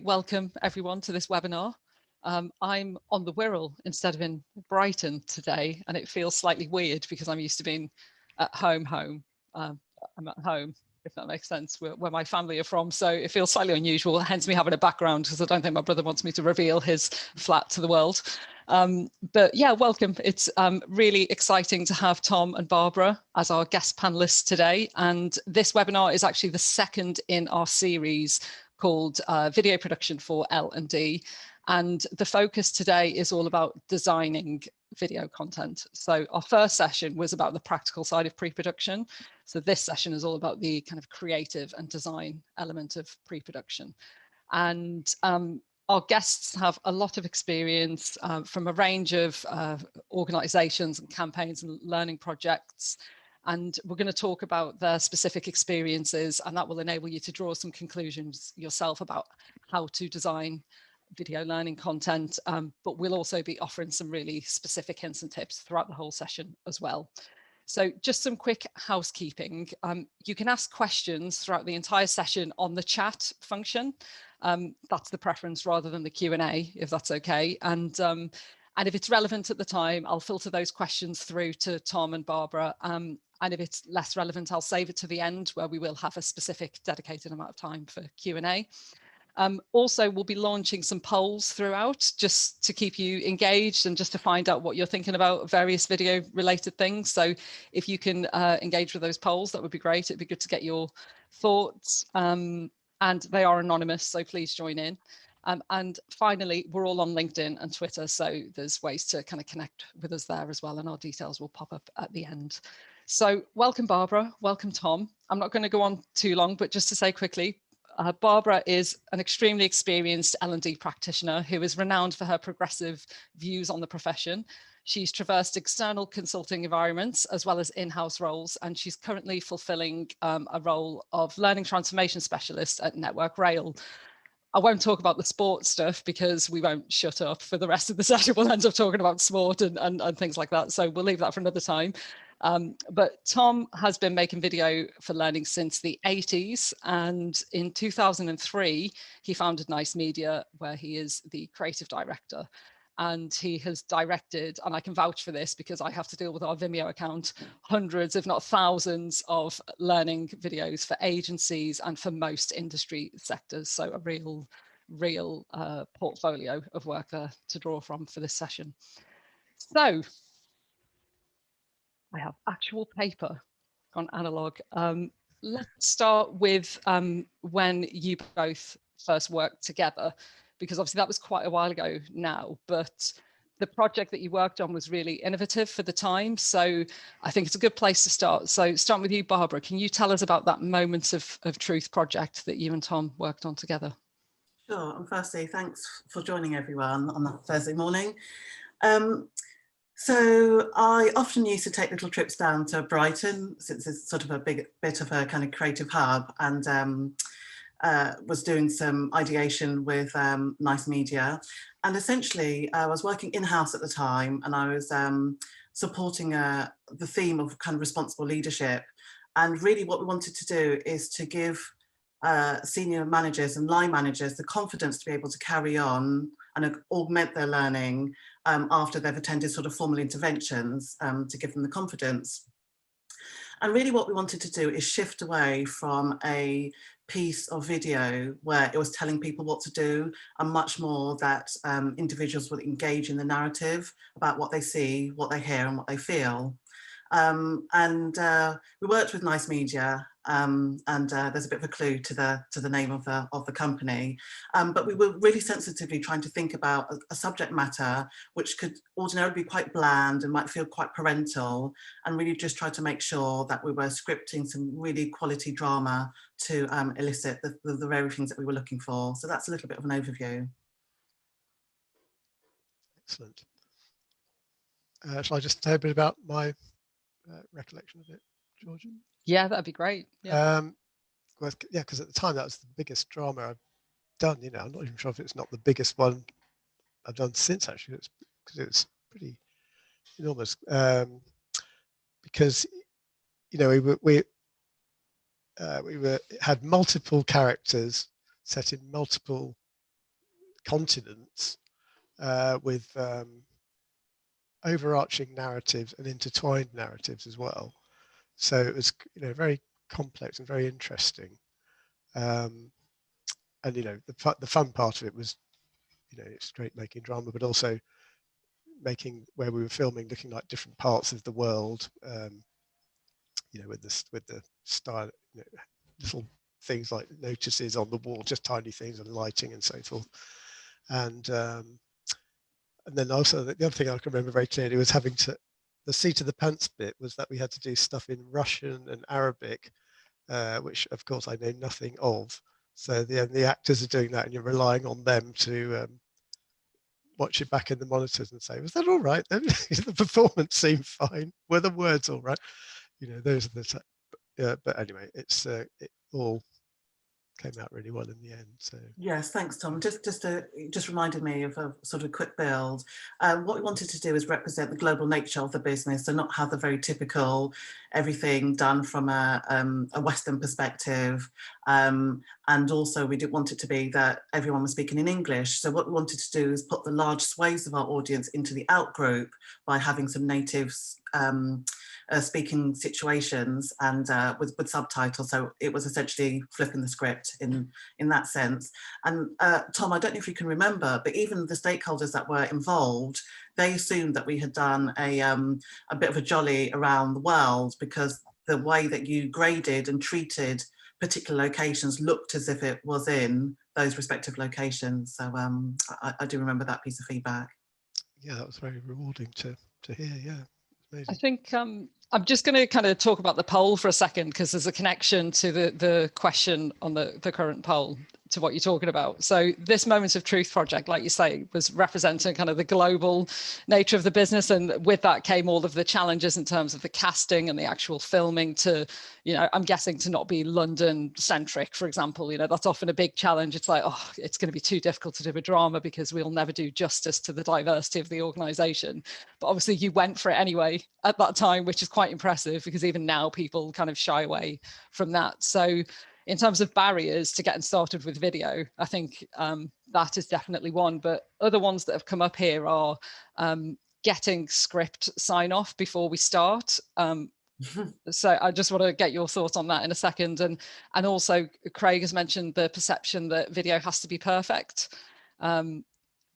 Welcome everyone to this webinar. I'm on the Wirral instead of in Brighton today, and it feels slightly weird because I'm used to being at home. I'm at home, if that makes sense, where my family are from. So it feels slightly unusual, hence me having a background, because I don't think my brother wants me to reveal his flat to the world. But yeah, welcome. It's really exciting to have Tom and Barbara as our guest panelists today. And this webinar is actually the second in our series called Video Production for L&D. And the focus today is all about designing video content. So our first session was about the practical side of pre-production. So this session is all about the kind of creative and design element of pre-production. And our guests have a lot of experience from a range of organizations and campaigns and learning projects. And we're going to talk about their specific experiences, and that will enable you to draw some conclusions yourself about how to design video learning content. But we'll also be offering some really specific hints and tips throughout the whole session as well. So just some quick housekeeping. You can ask questions throughout the entire session on the chat function. That's the preference rather than the Q&A, if that's okay. And if it's relevant at the time, I'll filter those questions through to Tom and Barbara. And if it's less relevant, I'll save it to the end, where we will have a specific dedicated amount of time for Q&A. Also, we'll be launching some polls throughout, just to keep you engaged and just to find out what you're thinking about various video related things. So if you can engage with those polls, that would be great. It'd be good to get your thoughts. And they are anonymous, so please join in. And finally, we're all on LinkedIn and Twitter, so there's ways to kind of connect with us there as well, and our details will pop up at the end. So welcome, Barbara. Welcome, Tom. I'm not going to go on too long, but just to say quickly, Barbara is an extremely experienced L&D practitioner who is renowned for her progressive views on the profession. She's traversed external consulting environments as well as in-house roles, and she's currently fulfilling a role of learning transformation specialist at Network Rail. I won't talk about the sports stuff because we won't shut up for the rest of the session. We'll end up talking about sport and things like that. So we'll leave that for another time. But Tom has been making video for learning since the 80s. And in 2003, he founded Nice Media, where he is the creative director. And he has directed, and I can vouch for this because I have to deal with our Vimeo account, hundreds, if not thousands, of learning videos for agencies and for most industry sectors. So a real portfolio of work there to draw from for this session. So I have actual paper, gone analog. Let's start with when you both first worked together, because obviously that was quite a while ago now, but the project that you worked on was really innovative for the time. So I think it's a good place to start. So starting with you, Barbara, can you tell us about that Moments of Truth project that you and Tom worked on together? Sure, and firstly, thanks for joining everyone on that Thursday morning. So I often used to take little trips down to Brighton, since it's sort of a bit of a kind of creative hub, and was doing some ideation with Nice Media. And essentially I was working in-house at the time, and I was supporting the theme of kind of responsible leadership. And really what we wanted to do is to give senior managers and line managers the confidence to be able to carry on and augment their learning after they've attended sort of formal interventions, to give them the confidence. And really what we wanted to do is shift away from a piece of video where it was telling people what to do, and much more that individuals would engage in the narrative about what they see, what they hear, and what they feel. We worked with Nice Media, and there's a bit of a clue to the name of the company, but we were really sensitively trying to think about a subject matter which could ordinarily be quite bland and might feel quite parental, and really just try to make sure that we were scripting some really quality drama to elicit the very things that we were looking for. So that's a little bit of an overview. Excellent. Shall I just tell a bit about my recollection of it, Georgian? Yeah, that'd be great. Yeah. Well, yeah, because at the time that was the biggest drama I've done. You know, I'm not even sure if it's not the biggest one I've done since, actually. It's because it was pretty enormous. Because you know we had multiple characters set in multiple continents with overarching narratives and intertwined narratives as well. So it was, you know, very complex and very interesting. And you know, the fun part of it was, you know, it's great making drama, but also making where we were filming looking like different parts of the world. You know, with the style, you know, little things like notices on the wall, just tiny things, and lighting and so forth. And then also the other thing I can remember very clearly was having to, the seat of the pants bit was that we had to do stuff in Russian and Arabic, which of course I know nothing of. So the actors are doing that, and you're relying on them to watch it back in the monitors and say, was that all right then? The performance seemed fine. Were the words all right? You know, those are the, but anyway, it's it all came out really well in the end. So yes, thanks, Tom. Just reminded me of a sort of quick build. What we wanted to do is represent the global nature of the business, so not have the very typical everything done from a Western perspective. And also we did want it to be that everyone was speaking in English. So what we wanted to do is put the large swathes of our audience into the out group by having some natives speaking situations and with subtitles. So it was essentially flipping the script in that sense. And Tom, I don't know if you can remember, but even the stakeholders that were involved, they assumed that we had done a bit of a jolly around the world, because the way that you graded and treated particular locations looked as if it was in those respective locations. So I do remember that piece of feedback. yeah, that was very rewarding to hear. Yeah, amazing. I think I'm just going to kind of talk about the poll for a second, because there's a connection to the question on the current poll to what you're talking about. So this Moments of Truth project, like you say, was representing kind of the global nature of the business, and with that came all of the challenges in terms of the casting and the actual filming to, you know, I'm guessing to not be London centric, for example. You know, that's often a big challenge. It's like, oh, it's going to be too difficult to do a drama because we'll never do justice to the diversity of the organization. But obviously you went for it anyway at that time, which is quite impressive, because even now people kind of shy away from that. So in terms of barriers to getting started with video, I think that is definitely one. But other ones that have come up here are getting script sign off before we start. So I just want to get your thoughts on that in a second. And also Craig has mentioned the perception that video has to be perfect,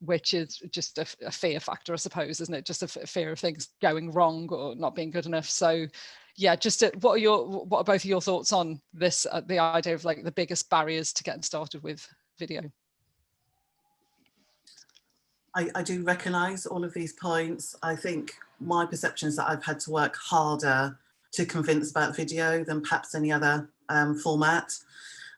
which is just a fear factor, I suppose, isn't it? Just a fear of things going wrong or not being good enough. So yeah, just what are both of your thoughts on this, the idea of like the biggest barriers to getting started with video? I do recognise all of these points. I think my perception is that I've had to work harder to convince about video than perhaps any other format.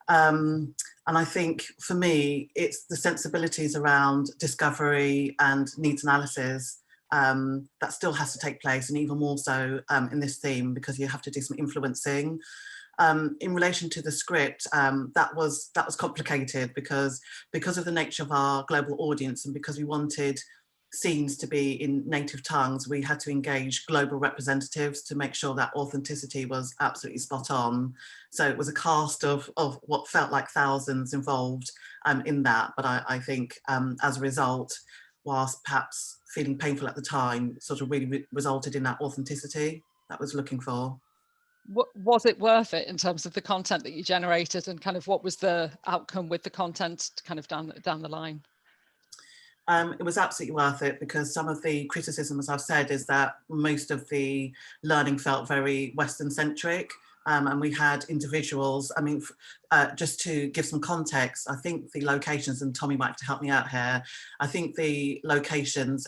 And I think for me, it's the sensibilities around discovery and needs analysis that still has to take place, and even more so in this theme, because you have to do some influencing. In relation to the script, that was complicated because of the nature of our global audience, and because we wanted scenes to be in native tongues, we had to engage global representatives to make sure that authenticity was absolutely spot on. So it was a cast of what felt like thousands involved in that. But I think as a result, whilst perhaps feeling painful at the time, sort of really resulted in that authenticity that I was looking for. Was it worth it in terms of the content that you generated, and kind of what was the outcome with the content kind of down the line? It was absolutely worth it, because some of the criticism, as I've said, is that most of the learning felt very Western centric. And we had individuals, I mean, just to give some context, I think the locations, and Tommy might have to help me out here, I think the locations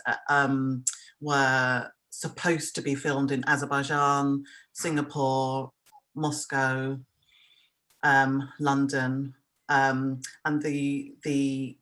were supposed to be filmed in Azerbaijan, Singapore, Moscow, London, and the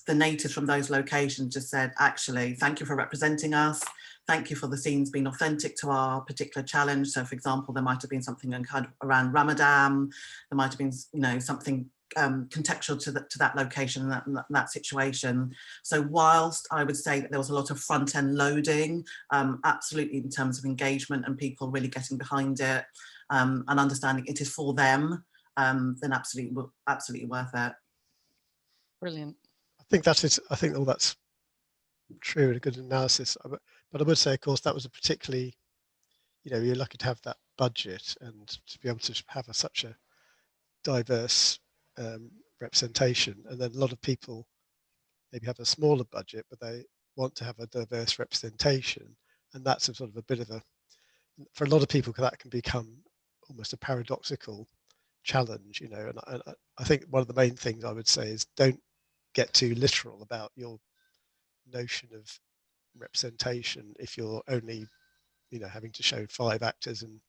natives from those locations just said, actually, thank you for representing us. Thank you for the scenes being authentic to our particular challenge. So for example, there might have been something kind of around Ramadan. There might have been, you know, something contextual to that location and that situation. So whilst I would say that there was a lot of front end loading, absolutely in terms of engagement and people really getting behind it and understanding it is for them, then absolutely worth it. Brilliant. I think that is, I think all that's true and a good analysis. But I would say, of course, that was a particularly, you're lucky to have that budget and to be able to have such a diverse representation. And then a lot of people maybe have a smaller budget, but they want to have a diverse representation. And that's a sort of a bit of a, for a lot of people, that can become almost a paradoxical challenge, and I think one of the main things I would say is don't get too literal about your notion of representation if you're only, having to show 5 actors and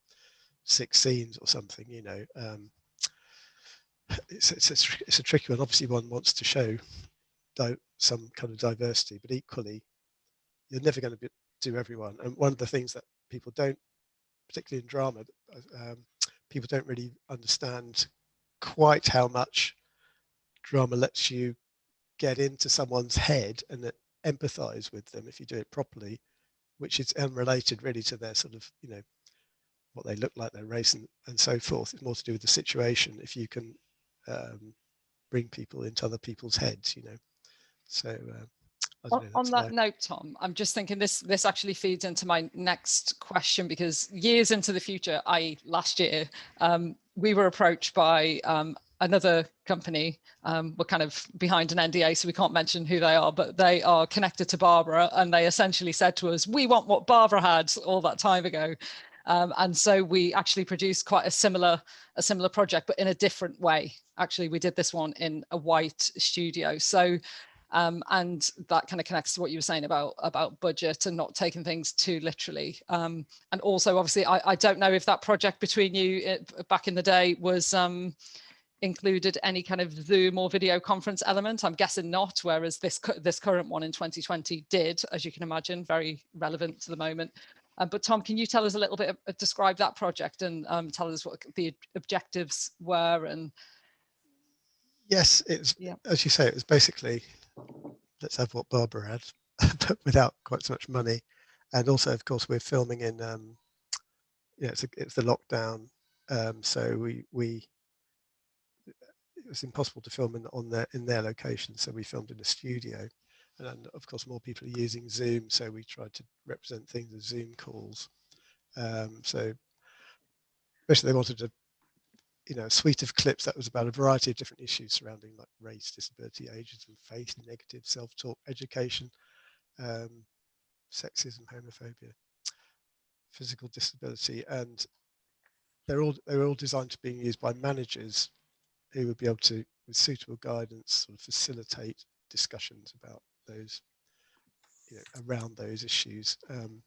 6 scenes or something, it's a tricky one. Obviously one wants to show some kind of diversity, but equally you're never going to do everyone. And one of the things that people don't, particularly in drama, people don't really understand quite how much drama lets you get into someone's head and empathize with them if you do it properly, which is unrelated really to their sort of, what they look like, their race and so forth. It's more to do with the situation if you can bring people into other people's heads, So on that note, Tom, I'm just thinking this actually feeds into my next question, because years into the future, i.e. last year, we were approached by another company. We're kind of behind an NDA, so we can't mention who they are, but they are connected to Barbara, and they essentially said to us, we want what Barbara had all that time ago. And so we actually produced quite a similar project, but in a different way. Actually, we did this one in a white studio. So and that kind of connects to what you were saying about budget and not taking things too literally. And also, obviously, I don't know if that project between you back in the day was included any kind of Zoom or video conference element. I'm guessing not, whereas this current one in 2020 did, as you can imagine, very relevant to the moment. But Tom, can you tell us a little bit, describe that project and tell us what the objectives were? And yes, it's, as you say, it was basically, let's have what Barbara had, but without quite so much money. And also, of course, we're filming in, it's the lockdown, so it was impossible to film in their location, so we filmed in a studio. And then, of course, more people are using Zoom, so we tried to represent things as Zoom calls. So basically, they wanted a suite of clips that was about a variety of different issues surrounding like race, disability, ageism, faith, negative, self-talk, education, sexism, homophobia, physical disability, and they were all designed to be used by managers who would be able to, with suitable guidance, sort of facilitate discussions about those, around those issues. And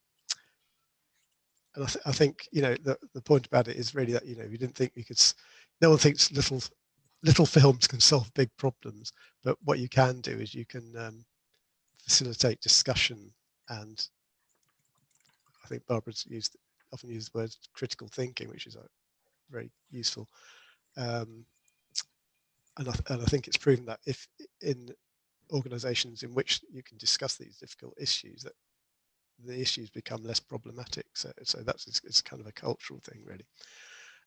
I think, the point about it is really that, we didn't think we could, no one thinks little films can solve big problems, but what you can do is you can facilitate discussion. And I think Barbara's often used the word critical thinking, which is very useful. And I think it's proven that if in organizations in which you can discuss these difficult issues, that the issues become less problematic. So it's kind of a cultural thing, really.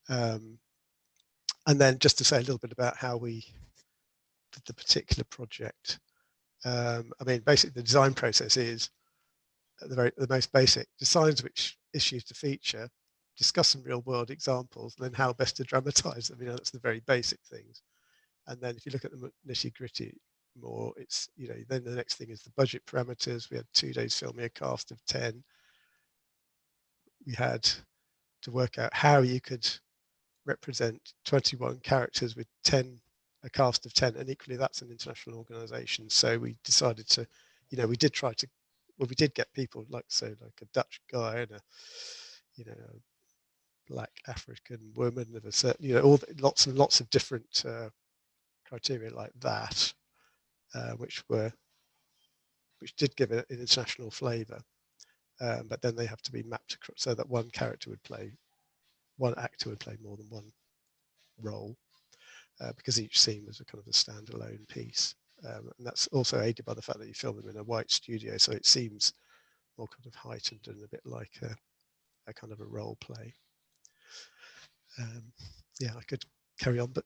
And then just to say a little bit about how we did the particular project. I mean, basically the design process is the most basic: decide which issues to feature, discuss some real world examples, and then how best to dramatize them. That's the very basic things. And then if you look at the nitty gritty more, it's, then the next thing is the budget parameters. We had 2 days filming a cast of 10. We had to work out how you could represent 21 characters with a cast of 10, and equally that's an international organization. So we decided to, we did try to, well, we did get people like a Dutch guy and a black African woman of a certain, lots and lots of different criteria like that, which did give it an international flavor, but then they have to be mapped so that one actor would play more than one role, because each scene was a kind of a standalone piece, and that's also aided by the fact that you film them in a white studio, so it seems more kind of heightened and a bit like a kind of a role play. Yeah, I could carry on, but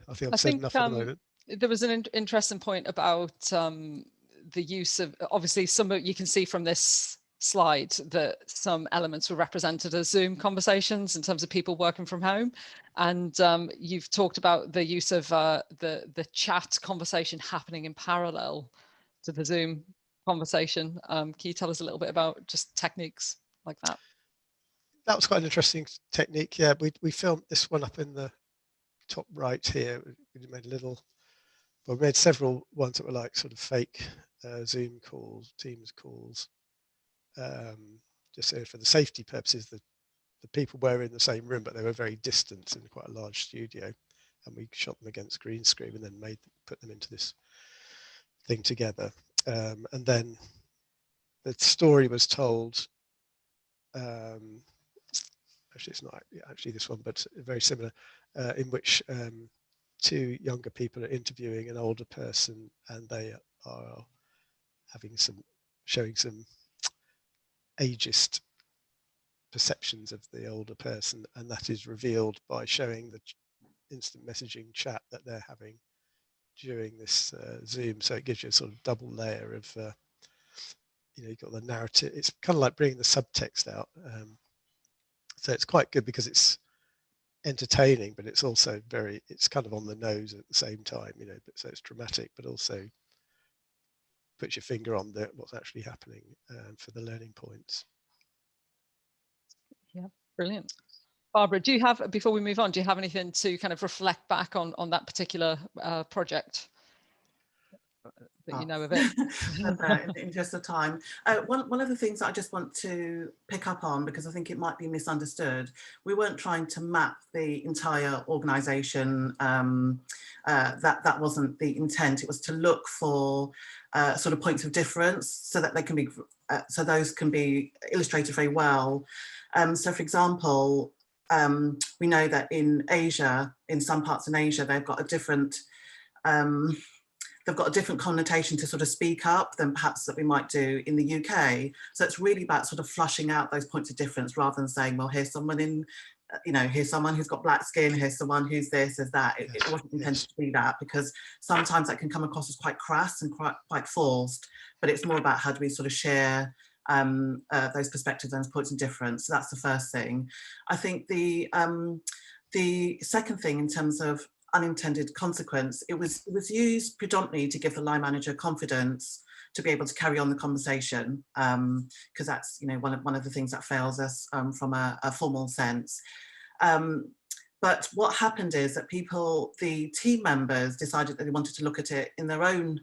I think I've said enough at the moment. There was an interesting point about the use of, obviously some you can see from this slide that some elements were represented as Zoom conversations in terms of people working from home, and you've talked about the use of the chat conversation happening in parallel to the Zoom conversation. Can you tell us a little bit about just techniques like that? That was quite an interesting technique. Yeah, we filmed this one up in the top right here. We made a little, well, we made several ones that were like sort of fake Zoom calls, Teams calls, just so for the safety purposes. The people were in the same room, but they were very distant in quite a large studio, and we shot them against green screen and then put them into this thing together. And then the story was told. Actually, it's not actually this one, but very similar, in which two younger people are interviewing an older person, and they are showing some ageist perceptions of the older person, and that is revealed by showing the instant messaging chat that they're having during this Zoom. So it gives you a sort of double layer of, you've got the narrative. It's kind of like bringing the subtext out. So it's quite good because it's entertaining, but it's also it's kind of on the nose at the same time, but so it's dramatic, but also puts your finger on what's actually happening for the learning points. Yeah, brilliant. Barbara, do you have, before we move on, do you have anything to kind of reflect back on that particular project that you know of it? In the interest of time, one of the things that I just want to pick up on, because I think it might be misunderstood, we weren't trying to map the entire organisation. That wasn't the intent. It was to look for sort of points of difference so that they can be, so those can be illustrated very well. So, for example, we know that in Asia, in some parts in Asia, they've got a different connotation to sort of speak up than perhaps that we might do in the UK. So it's really about sort of flushing out those points of difference rather than saying, well, here's someone here's someone who's got black skin, here's someone who's this, there's that. It wasn't intended to be that, because sometimes that can come across as quite crass and quite forced, but it's more about how do we sort of share those perspectives and points of difference. So that's the first thing. I think the second thing, in terms of unintended consequence, it was used predominantly to give the line manager confidence to be able to carry on the conversation, because that's one of the things that fails us from a formal sense. But what happened is that the team members decided that they wanted to look at it in their own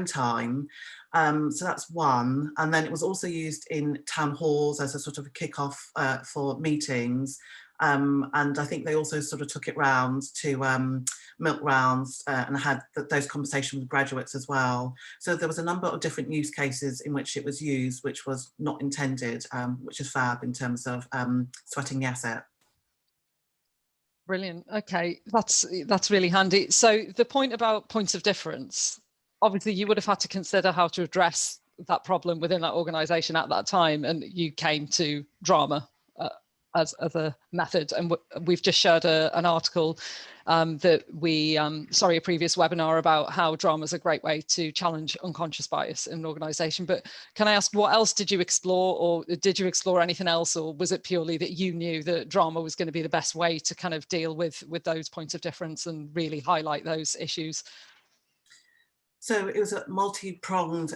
time. So that's one. And then it was also used in town halls as a sort of a kick-off for meetings. And I think they also sort of took it round to milk rounds and had those conversations with graduates as well. So there was a number of different use cases in which it was used, which was not intended, which is fab in terms of sweating the asset. Brilliant. Okay, that's really handy. So the point about points of difference, obviously you would have had to consider how to address that problem within that organisation at that time, and you came to drama as a method. And we've just shared an article that a previous webinar about how drama is a great way to challenge unconscious bias in an organisation. But can I ask, what else did you explore, or did you explore anything else, or was it purely that you knew that drama was going to be the best way to kind of deal with those points of difference and really highlight those issues? So it was a multi-pronged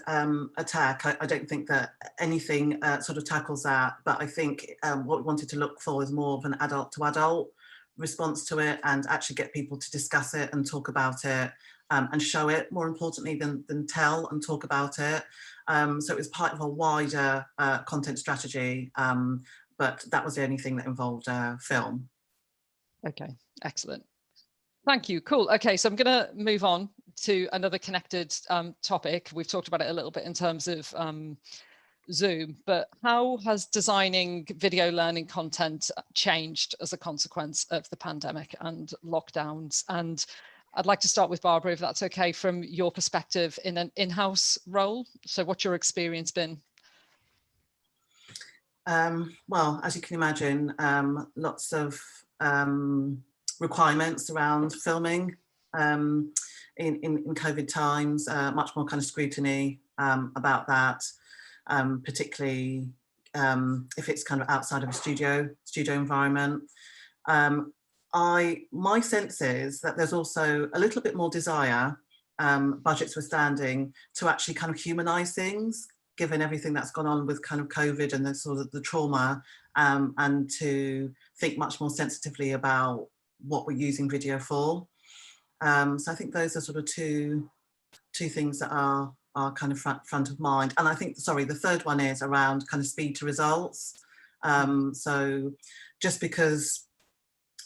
attack. I don't think that anything sort of tackles that, but I think what we wanted to look for is more of an adult to adult response to it, and actually get people to discuss it and talk about it and show it, more importantly than tell and talk about it. So it was part of a wider content strategy, but that was the only thing that involved film. Okay, excellent. Thank you. Cool. Okay, so I'm going to move on to another connected topic. We've talked about it a little bit in terms of Zoom, but how has designing video learning content changed as a consequence of the pandemic and lockdowns? And I'd like to start with Barbara, if that's okay, from your perspective in an in-house role. So what's your experience been? Well, as you can imagine, lots of requirements around filming in COVID times, much more kind of scrutiny about that, particularly if it's kind of outside of a studio environment. My sense is that there's also a little bit more desire, budgets withstanding, to actually kind of humanize things, given everything that's gone on with kind of COVID and the sort of the trauma, and to think much more sensitively about what we're using video for. So I think those are sort of two things that are kind of front of mind. And I think, sorry, the third one is around kind of speed to results. So just because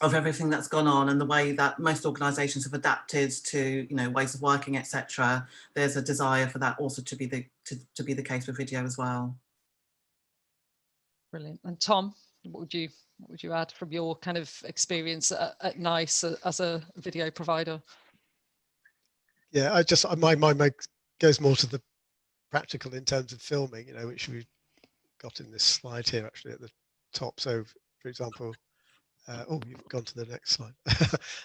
of everything that's gone on and the way that most organisations have adapted to, you know, ways of working, etc., there's a desire for that also to be the case with video as well. Brilliant. And Tom, what would you add from your kind of experience at NICE as a video provider? Yeah, my mind goes more to the practical in terms of filming, you know, which we've got in this slide here actually at the top. So, for example, oh, you've gone to the next slide.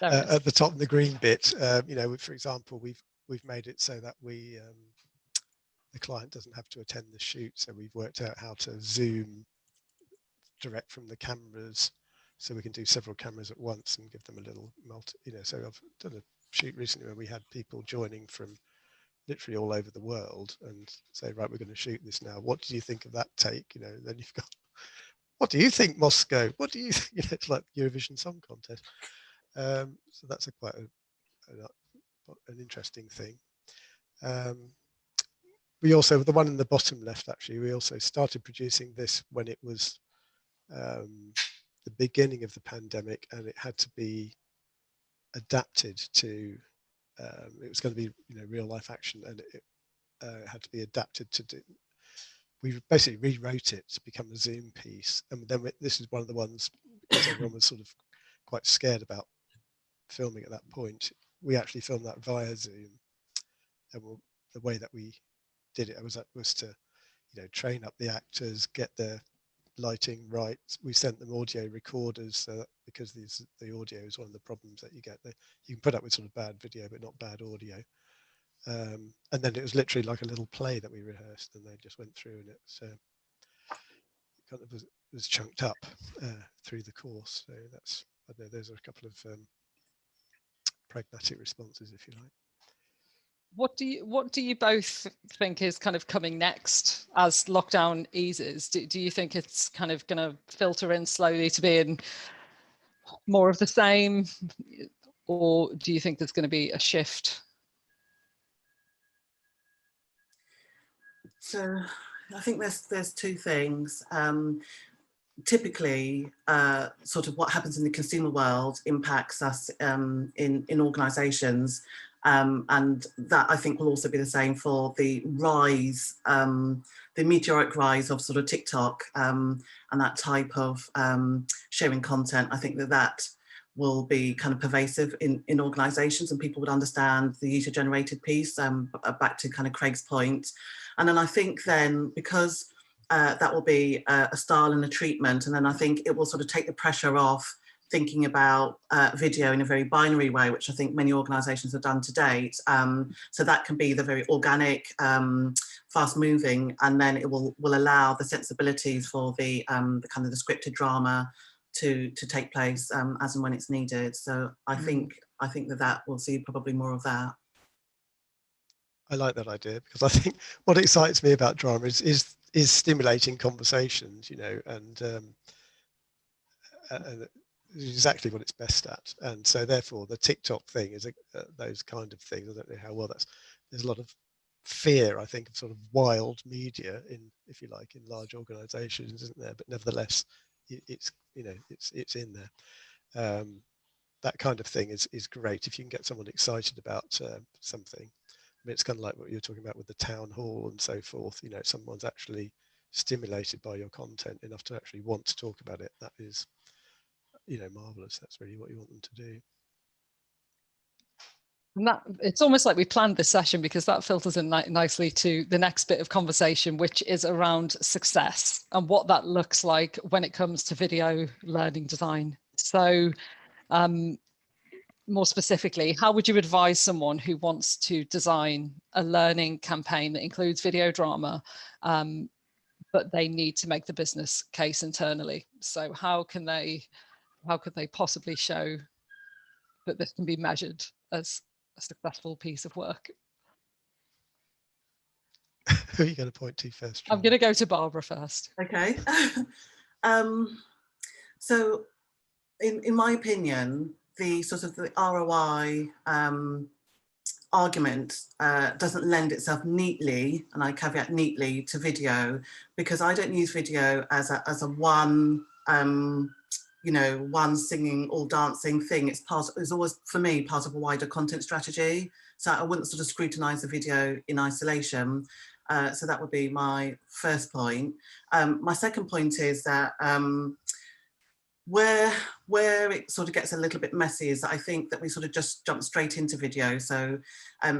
At the top, in the green bit, you know, for example, we've made it so that the client doesn't have to attend the shoot. So we've worked out how to zoom direct from the cameras, so we can do several cameras at once and give them a little you know. So I've done a shoot recently where we had people joining from literally all over the world and say, right, we're going to shoot this now. What do you think of that take? You know, then you've got, what do you think, Moscow? What do you think? You know, it's like Eurovision Song Contest. So that's quite an interesting thing. We also, the one in the bottom left, actually, we also started producing this when it was the beginning of the pandemic, and it had to be adapted to, it was going to be, you know, real life action, and it had to be adapted to do. We basically rewrote it to become a Zoom piece, and then this is one of the ones, because everyone was sort of quite scared about filming at that point. We actually filmed that via Zoom, and the way that we did it was to, you know, train up the actors, get their lighting right. We sent them audio recorders, so that, because the audio is one of the problems that you get. You can put up with sort of bad video, but not bad audio. And then it was literally like a little play that we rehearsed, and they just went through, and it kind of was chunked up through the course. So that's, I don't know, those are a couple of pragmatic responses, if you like. What do you both think is kind of coming next as lockdown eases? Do you think it's kind of going to filter in slowly to being more of the same, or do you think there's going to be a shift? So I think there's two things. Typically, sort of what happens in the consumer world impacts us in organisations, and that I think will also be the same for the rise, the meteoric rise of sort of TikTok and that type of sharing content. I think that will be kind of pervasive in organisations, and people would understand the user-generated piece, back to kind of Craig's point. And then I think then, because that will be a style and a treatment, and then I think it will sort of take the pressure off thinking about video in a very binary way, which I think many organisations have done to date. So that can be the very organic, fast moving, and then it will allow the sensibilities for the kind of the scripted drama to take place as and when it's needed. So I think that we'll see probably more of that. I like that idea, because I think what excites me about drama is stimulating conversations, you know, and exactly what it's best at. And so therefore the TikTok thing is those kind of things. I don't know how well there's a lot of fear, I think, of sort of wild media in, if you like, in large organizations, isn't there? But nevertheless, it's, you know, it's in there. That kind of thing is great if you can get someone excited about something. I mean, it's kind of like what you're talking about with the town hall and so forth. You know, someone's actually stimulated by your content enough to actually want to talk about it. That is, you know, marvelous. That's really what you want them to do. And that, it's almost like we planned this session, because that filters in nicely to the next bit of conversation, which is around success and what that looks like when it comes to video learning design. So more specifically, how would you advise someone who wants to design a learning campaign that includes video drama, but they need to make the business case internally? So how could they possibly show that this can be measured as a successful piece of work? Who are you going to point to first? I'm going to go to Barbara first. Okay. So in my opinion, the sort of the ROI argument doesn't lend itself neatly, and I caveat neatly, to video, because I don't use video as a one one singing all dancing thing. It's always for me part of a wider content strategy. So I wouldn't sort of scrutinize the video in isolation. So that would be my first point. My second point is that where it sort of gets a little bit messy is that I think that we sort of just jump straight into video. So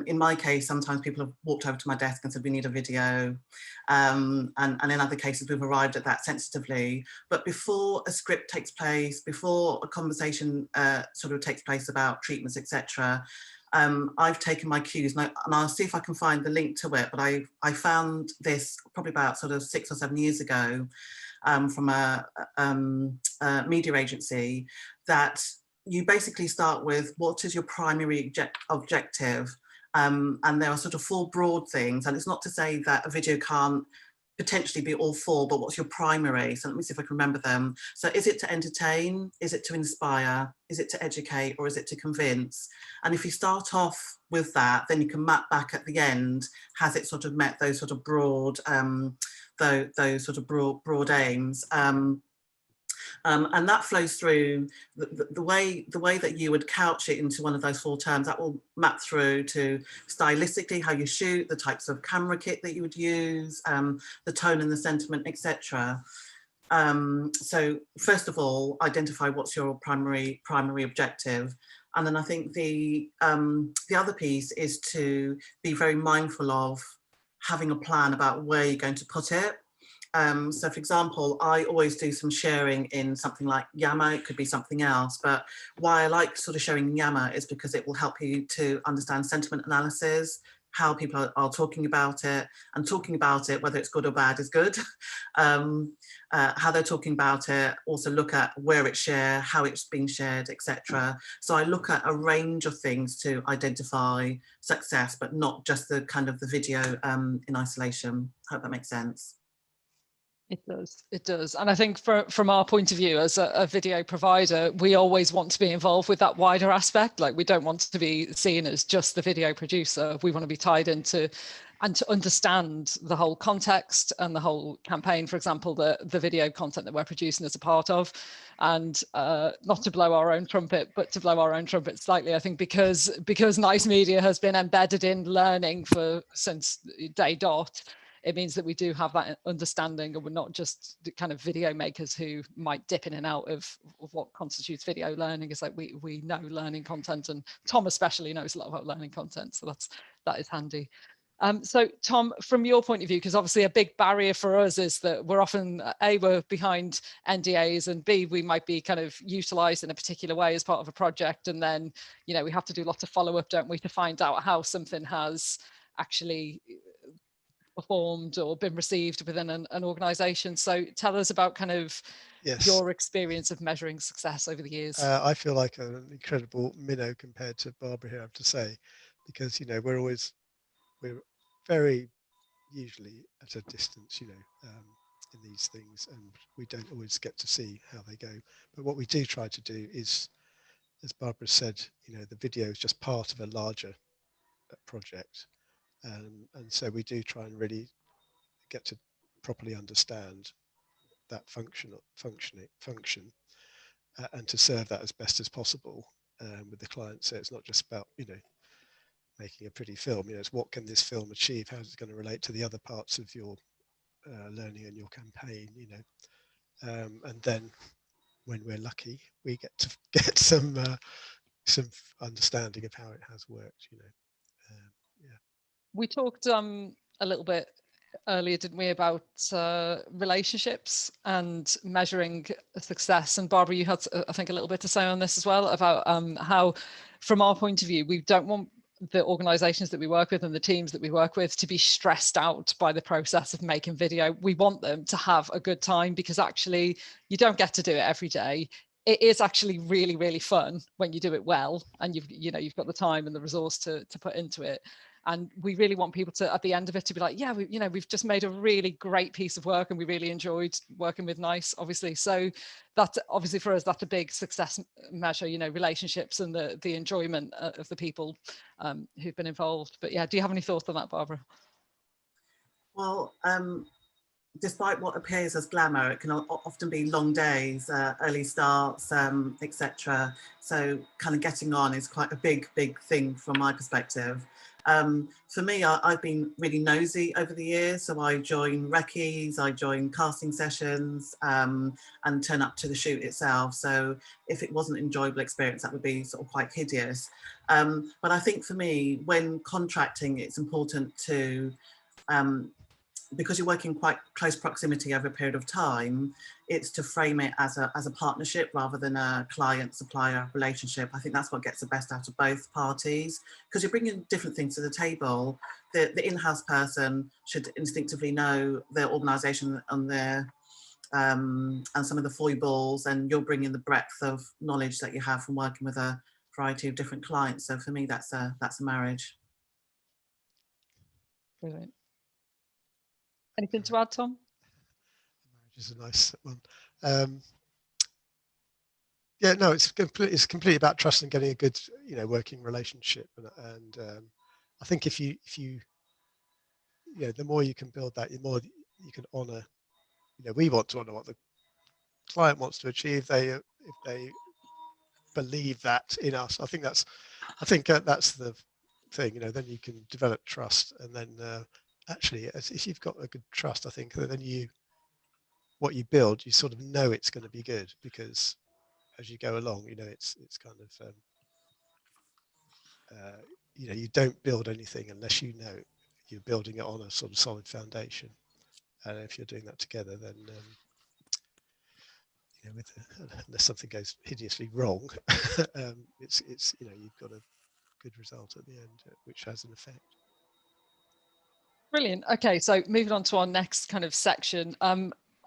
in my case, sometimes people have walked over to my desk and said, we need a video. And in other cases, we've arrived at that sensitively. But before a script takes place, before a conversation sort of takes place about treatments, etc., I've taken my cues, and I'll see if I can find the link to it, but I found this probably about sort of 6 or 7 years ago from a media agency, that you basically start with what is your primary objective, and there are sort of 4 broad things, and it's not to say that a video can't potentially be all 4, but what's your primary? So let me see if I can remember them. So is it to entertain? Is it to inspire? Is it to educate? Or is it to convince? And if you start off with that, then you can map back at the end, has it sort of met those sort of broad, those sort of broad aims? And that flows through the way that you would couch it into one of those 4 terms. That will map through to stylistically how you shoot, the types of camera kit that you would use, the tone and the sentiment, etc. So first of all, identify what's your primary objective, and then I think the other piece is to be very mindful of having a plan about where you're going to put it. So for example, I always do some sharing in something like Yammer. It could be something else, but why I like sort of sharing in Yammer is because it will help you to understand sentiment analysis, how people are talking about it, and talking about it, whether it's good or bad, is good. How they're talking about it, also look at where it's shared, how it's being shared, etc. So I look at a range of things to identify success, but not just the kind of the video in isolation. Hope that makes sense. It does. And I think from our point of view as a video provider, we always want to be involved with that wider aspect. Like, we don't want to be seen as just the video producer. We want to be tied into and to understand the whole context and the whole campaign, for example, the video content that we're producing as a part of. And not to blow our own trumpet, but to blow our own trumpet slightly, I think because Nice Media has been embedded in learning since day dot, it means that we do have that understanding, and we're not just the kind of video makers who might dip in and out of what constitutes video learning. It's like we know learning content, and Tom especially knows a lot about learning content, so that is handy. So Tom, from your point of view, because obviously a big barrier for us is that we're often, A, we're behind NDAs, and B, we might be kind of utilised in a particular way as part of a project, and then, you know, we have to do lots of follow-up, don't we, to find out how something has actually performed or been received within an organization. So tell us about kind of your experience of measuring success over the years. I feel like an incredible minnow compared to Barbara here, I have to say, because, you know, we're very usually at a distance, you know, in these things, and we don't always get to see how they go. But what we do try to do is, as Barbara said, you know, the video is just part of a larger project. And so we do try and really get to properly understand that function, and to serve that as best as possible with the client. So it's not just about, you know, making a pretty film. You know, it's what can this film achieve? How is it going to relate to the other parts of your learning and your campaign? You know, and then when we're lucky, we get to get some understanding of how it has worked. You know. We talked a little bit earlier, didn't we, about relationships and measuring success. And Barbara, you had, I think, a little bit to say on this as well, about how from our point of view, we don't want the organizations that we work with and the teams that we work with to be stressed out by the process of making video. We want them to have a good time, because actually you don't get to do it every day. It is actually really, really fun when you do it well, and you've got the time and the resource to put into it. And we really want people to, at the end of it, to be like, yeah, we've just made a really great piece of work and we really enjoyed working with NICE, obviously. So that's obviously for us, that's a big success measure, relationships and the enjoyment of the people who've been involved. But yeah, do you have any thoughts on that, Barbara? Well, despite what appears as glamour, it can often be long days, early starts, etc. So kind of getting on is quite a big thing from my perspective. For me, I've been really nosy over the years, so I join recce's, I join casting sessions, and turn up to the shoot itself. So if it wasn't an enjoyable experience, that would be sort of quite hideous. But I think for me, when contracting, it's important to, because you're working quite close proximity over a period of time, it's to frame it as a partnership rather than a client-supplier relationship. I think that's what gets the best out of both parties, because you're bringing different things to the table. The in-house person should instinctively know their organisation and their and some of the foibles, and you're bringing the breadth of knowledge that you have from working with a variety of different clients. So for me, that's a marriage. Brilliant. Anything to add, Tom? Marriage is a nice one. Yeah, no, it's completely about trust and getting a good, working relationship. And I think if you, the more you can build that, the more you can honour. We want to honour what the client wants to achieve. If they believe that in us, I think that's the thing. Then you can develop trust, and then actually, if you've got a good trust, I think then what you build, you sort of know it's going to be good, because as you go along, it's kind of you don't build anything unless you know you're building it on a sort of solid foundation. And if you're doing that together, then unless something goes hideously wrong, it's you've got a good result at the end, which has an effect. Brilliant. Okay, so moving on to our next kind of section.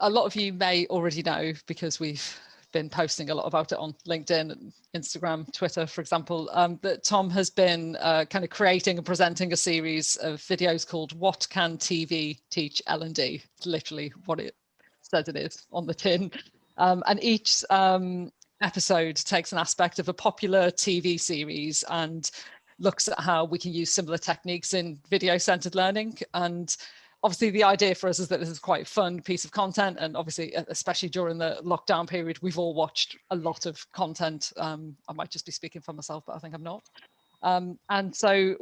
A lot of you may already know, because we've been posting a lot about it on LinkedIn and Instagram, Twitter, for example, that Tom has been kind of creating and presenting a series of videos called What Can TV Teach L&D? It's literally what it says it is on the tin. And each episode takes an aspect of a popular TV series and looks at how we can use similar techniques in video-centered learning. And obviously the idea for us is that this is quite a fun piece of content, and obviously, especially during the lockdown period, we've all watched a lot of content. I might just be speaking for myself, but I think I'm not. And so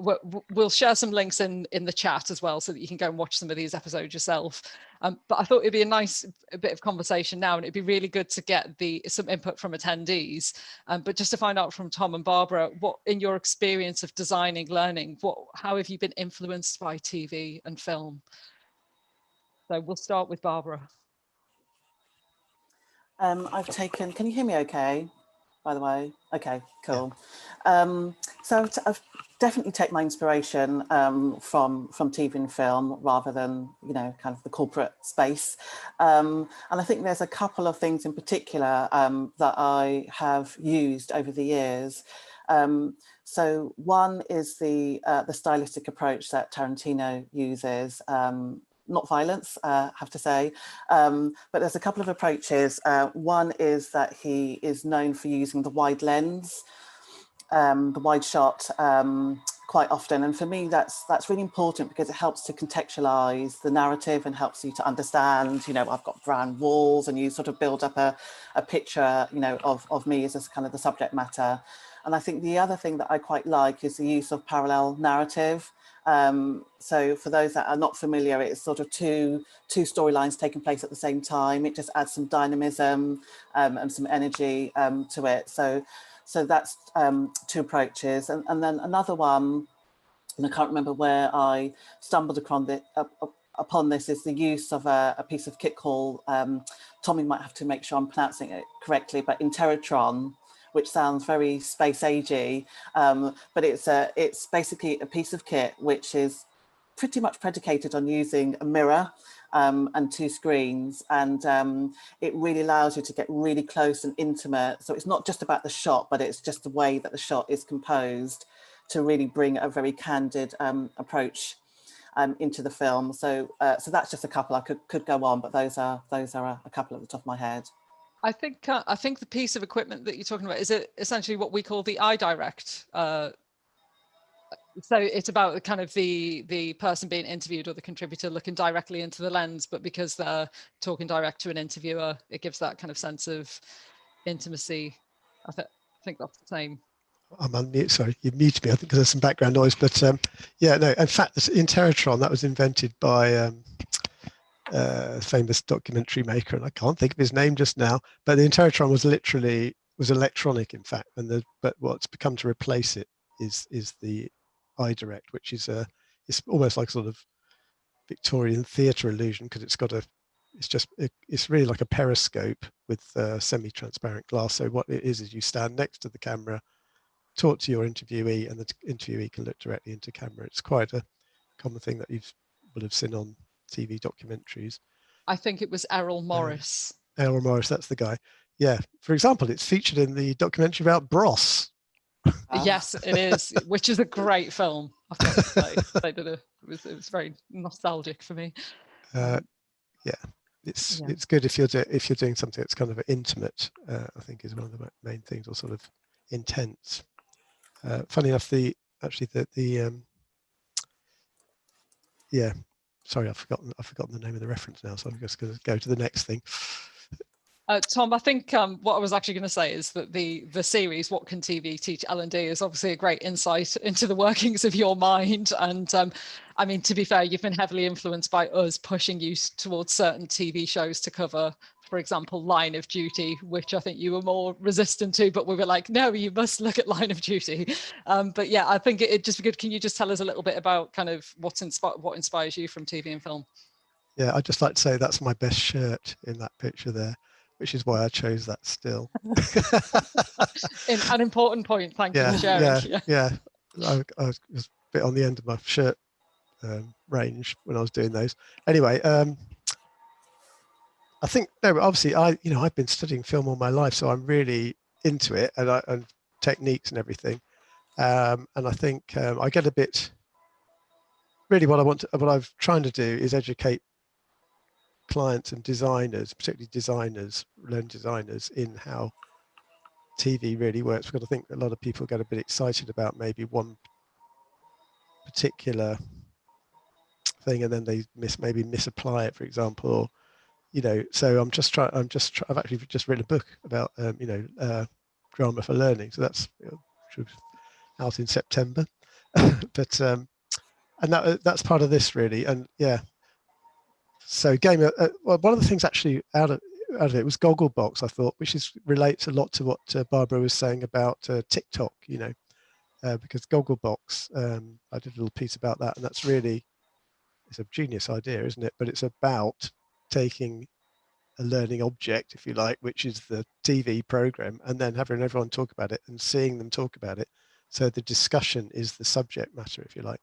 we'll share some links in the chat as well, so that you can go and watch some of these episodes yourself. But I thought it'd be a bit of conversation now, and it'd be really good to get some input from attendees. But just to find out from Tom and Barbara, what, in your experience of designing learning, how have you been influenced by TV and film? So we'll start with Barbara. I've taken, can you hear me okay, by the way? Okay, cool. Yeah. So I've definitely taken my inspiration from TV and film, rather than, kind of the corporate space. And I think there's a couple of things in particular that I have used over the years. So one is the stylistic approach that Tarantino uses. Not violence, I have to say, but there's a couple of approaches. One is that he is known for using the wide lens, the wide shot, quite often. And for me, that's really important, because it helps to contextualize the narrative and helps you to understand, I've got brown walls, and you sort of build up a picture, of me as kind of the subject matter. And I think the other thing that I quite like is the use of parallel narrative. So for those that are not familiar, it's sort of two storylines taking place at the same time. It just adds some dynamism and some energy to it. So that's two approaches. And then another one, and I can't remember where I stumbled upon this, is the use of a piece of kit called, Tommy might have to make sure I'm pronouncing it correctly, but Interrotron, which sounds very space agey, but it's basically a piece of kit which is pretty much predicated on using a mirror and 2 screens, and it really allows you to get really close and intimate. So it's not just about the shot, but it's just the way that the shot is composed to really bring a very candid approach into the film. So that's just a couple. I could go on, but those are a couple at the top of my head. I think the piece of equipment that you're talking about is essentially what we call the iDirect. So it's about kind of the person being interviewed or the contributor looking directly into the lens, but because they're talking direct to an interviewer, it gives that kind of sense of intimacy. I think that's the same. I'm on mute. Sorry, you muted me. I think because there's some background noise. But yeah, no. In fact, this Interrotron, that was invented by a famous documentary maker, and I can't think of his name just now. But the Interrotron was electronic, in fact, but what's become to replace it is the iDirect, which is it's almost like sort of Victorian theatre illusion, because it's really like a periscope with semi-transparent glass. So what it is you stand next to the camera, talk to your interviewee, and the interviewee can look directly into camera. It's quite a common thing that you will have seen on TV documentaries. I think it was Errol Morris. Errol Morris, that's the guy. Yeah. For example, it's featured in the documentary about Bros. Yes, it is, which is a great film. I've got to say. It was very nostalgic for me. Yeah, it's good if you're doing something that's kind of intimate. I think is one of the main things, or sort of intense. Funny enough, sorry, I've forgotten the name of the reference now, so I'm just going to go to the next thing. Tom, I think what I was actually going to say is that the series, What Can TV Teach L&D, is obviously a great insight into the workings of your mind. And I mean, to be fair, you've been heavily influenced by us pushing you towards certain TV shows to cover, for example, Line of Duty, which I think you were more resistant to, but we were like, no, you must look at Line of Duty. But yeah, I think it'd just be good. Can you just tell us a little bit about kind of what inspires you from TV and film? Yeah, I'd just like to say that's my best shirt in that picture there, which is why I chose that still. An important point. Thank you for sharing. Yeah. I was a bit on the end of my shirt range when I was doing those. Anyway, I think obviously I've been studying film all my life, so I'm really into it and techniques and everything. And I think I get a bit. Really, what I'm trying to do is educate clients and designers, particularly learn designers, in how TV really works, because I think a lot of people get a bit excited about maybe one particular thing and then they maybe misapply it, for example, or so I've actually just written a book about drama for learning, so that's out in September. But and that's part of this really. And yeah, so well, one of the things actually out of it was Gogglebox, I thought, which relates a lot to what Barbara was saying about TikTok, because Gogglebox, I did a little piece about that, and it's a genius idea, isn't it? But it's about taking a learning object, if you like, which is the TV program, and then having everyone talk about it and seeing them talk about it. So the discussion is the subject matter, if you like.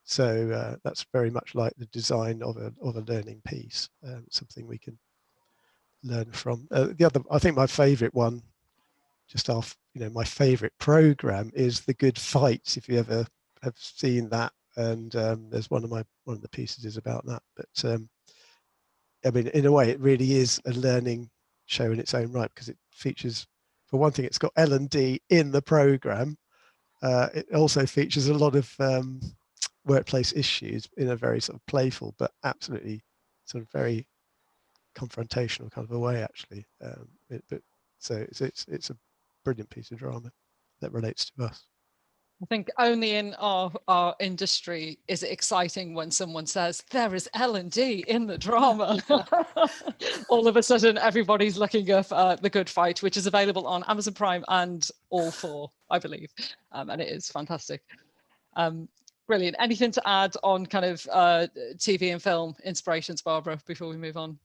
So that's very much like the design of a learning piece, something we can learn from. I think my favorite one, just off, my favorite program is The Good Fight, if you ever have seen that. And there's one of the pieces is about that. But I mean, in a way, it really is a learning show in its own right, because it features, for one thing, it's got L&D in the program. It also features a lot of workplace issues in a very sort of playful, but absolutely sort of very confrontational kind of a way, actually. So it's a brilliant piece of drama that relates to us. I think only in our industry is it exciting when someone says there is L&D in the drama. All of a sudden, everybody's looking up The Good Fight, which is available on Amazon Prime and All 4, I believe, and it is fantastic. Brilliant. Anything to add on kind of TV and film inspirations, Barbara, before we move on?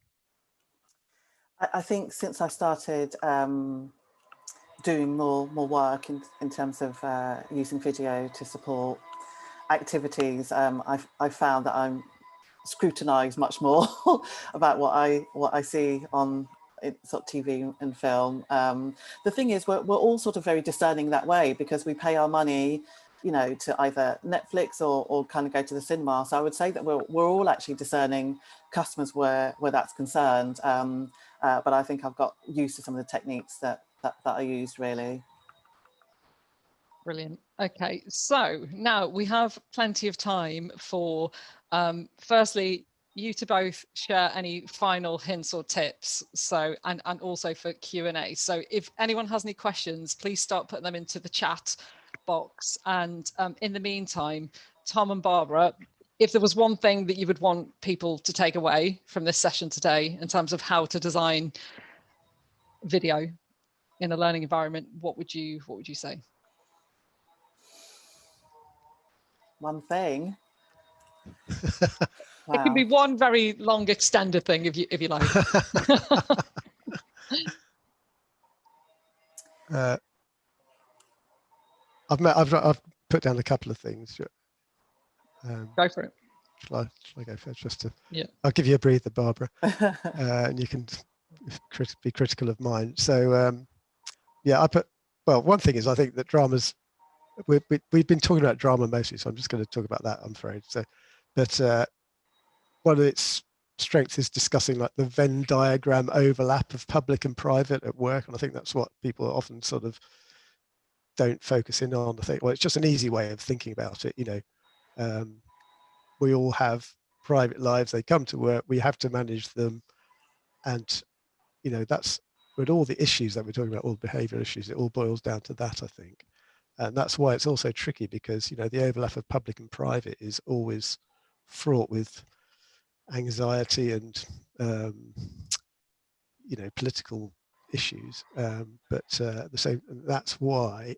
I think since I started doing more work in terms of using video to support activities. I've found that I'm scrutinized much more about what I see on sort of TV and film. The thing is, we're all sort of very discerning that way, because we pay our money, you know, to either Netflix or kind of go to the cinema. So I would say that we're all actually discerning customers where that's concerned. But I think I've got used to some of the techniques that I used, really. Brilliant. Okay, so now we have plenty of time for, firstly, you to both share any final hints or tips. So, and also for Q&A. So if anyone has any questions, please start putting them into the chat box. And in the meantime, Tom and Barbara, if there was one thing that you would want people to take away from this session today in terms of how to design video in a learning environment, what would you say? One thing. Wow. It can be one very long extended thing if you like. I've put down a couple of things. Go for it. Shall I go first? Just to, yeah. I'll give you a breather, Barbara, and you can be critical of mine. So yeah, one thing is, I think that dramas, we've been talking about drama mostly, so I'm just going to talk about that, I'm afraid. So, but one of its strengths is discussing like the Venn diagram overlap of public and private at work, and I think that's what people often sort of don't focus in on. I think, well, it's just an easy way of thinking about it. You know, we all have private lives. They come to work. We have to manage them, and you know, that's with all the issues that we're talking about, all the behavioural issues. It all boils down to that, I think, and that's why it's also tricky, because you know the overlap of public and private is always fraught with anxiety and you know, political issues. But the same, that's why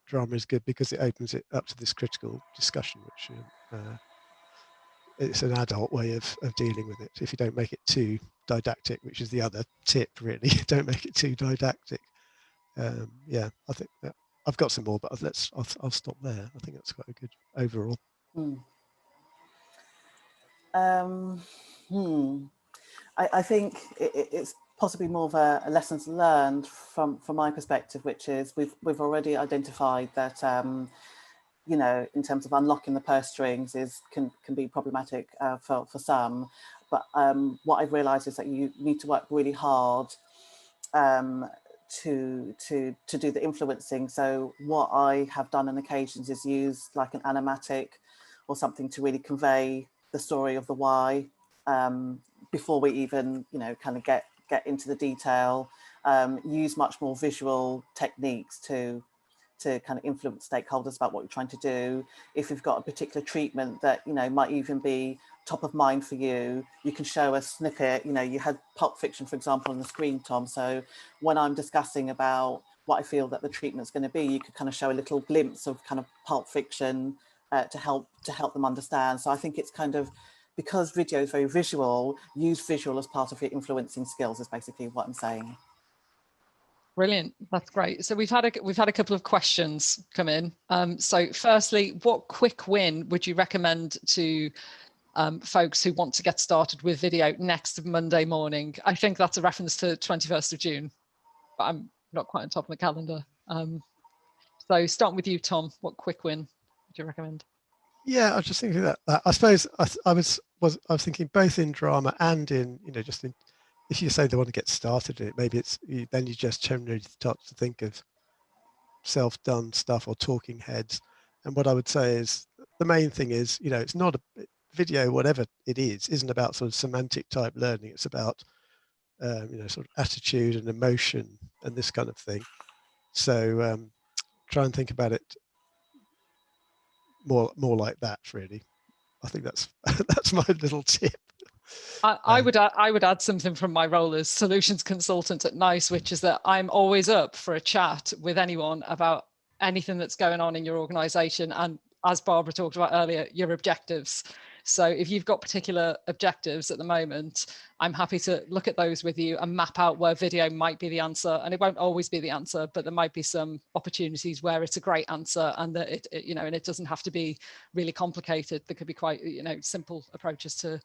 drama is good, because it opens it up to this critical discussion, which it's an adult way of dealing with it. If you don't make it too didactic, which is the other tip, really, don't make it too didactic. Yeah, I think that I've got some more, but I'll stop there. I think that's quite a good overall. I think it's possibly more of a lessons learned from my perspective, which is we've already identified that you know, in terms of unlocking the purse strings can be problematic for some, but what I've realised is that you need to work really hard to do the influencing. So what I have done on occasions is use like an animatic or something to really convey the story of the why before we even, you know, kind of get into the detail. Use much more visual techniques to kind of influence stakeholders about what you're trying to do. If you've got a particular treatment that, you know, might even be top of mind for you, you can show a snippet. You know, you had Pulp Fiction, for example, on the screen, Tom. So when I'm discussing about what I feel that the treatment's going to be, you could kind of show a little glimpse of kind of Pulp Fiction to help them understand. So I think it's kind of, because video is very visual, use visual as part of your influencing skills is basically what I'm saying. Brilliant, that's great. So we've had a couple of questions come in. So firstly, what quick win would you recommend to folks who want to get started with video next Monday morning? I think that's a reference to 21st of June, but I'm not quite on top of the calendar. So starting with you, Tom, what quick win would you recommend? Yeah, I was just thinking that I suppose I was thinking both in drama and in, you know, just in, if you say they want to get started in it, maybe it's then you just generally start to think of self-done stuff or talking heads. And what I would say is the main thing is, you know, it's not a video, whatever it is, isn't about sort of semantic type learning. It's about you know, sort of attitude and emotion and this kind of thing. So try and think about it more like that, really. I think that's that's my little tip. I would add something from my role as solutions consultant at NICE, which is that I'm always up for a chat with anyone about anything that's going on in your organization, and as Barbara talked about earlier, your objectives. So if you've got particular objectives at the moment, I'm happy to look at those with you and map out where video might be the answer. And it won't always be the answer, but there might be some opportunities where it's a great answer, and that it you know, and it doesn't have to be really complicated. There could be quite, you know, simple approaches to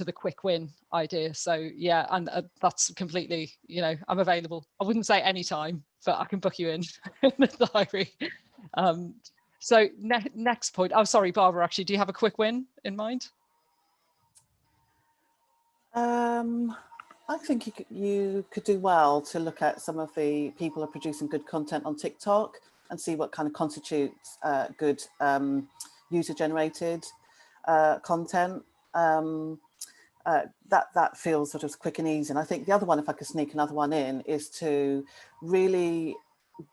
the quick win idea. So yeah, and that's completely, you know, I'm available. I wouldn't say anytime, but I can book you in the diary. So next point. Oh, sorry, Barbara, actually, do you have a quick win in mind? I think you could do well to look at some of the people who are producing good content on TikTok and see what kind of constitutes good user-generated content. That feels sort of quick and easy. And I think the other one, if I could sneak another one in, is to really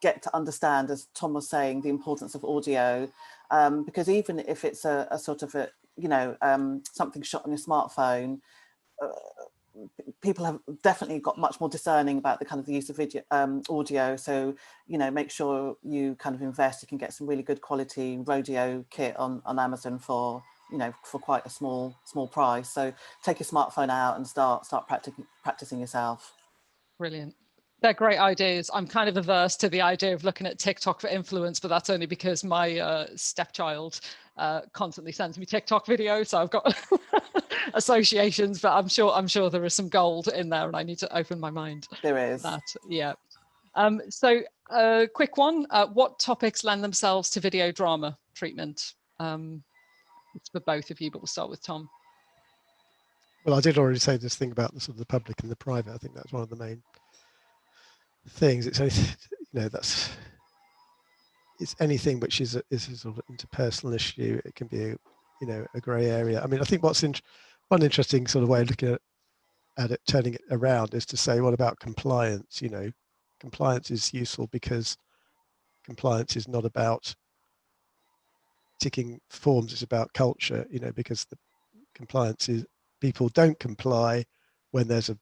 get to understand, as Tom was saying, the importance of audio, because even if it's a sort of a, you know, something shot on your smartphone, people have definitely got much more discerning about the kind of the use of video, audio. So, you know, make sure you kind of invest. You can get some really good quality rodeo kit on Amazon for, you know, for quite a small price. So take your smartphone out and start practicing yourself. Brilliant. They're great ideas. I'm kind of averse to the idea of looking at TikTok for influence, but that's only because my stepchild constantly sends me TikTok videos, so I've got associations. But I'm sure there is some gold in there, and I need to open my mind. There is. That, yeah. So quick one. What topics lend themselves to video drama treatment? It's for both of you, but we'll start with Tom. Well, I did already say this thing about the sort of the public and the private. I think that's one of the main things. It's anything, you know, it's anything which is a sort of interpersonal issue. It can be a, you know, a grey area. I mean, I think one interesting sort of way of looking at it, turning it around, is to say, what about compliance? You know, compliance is useful because compliance is not about ticking forms, it's about culture, you know, because the compliance is, people don't comply when there's a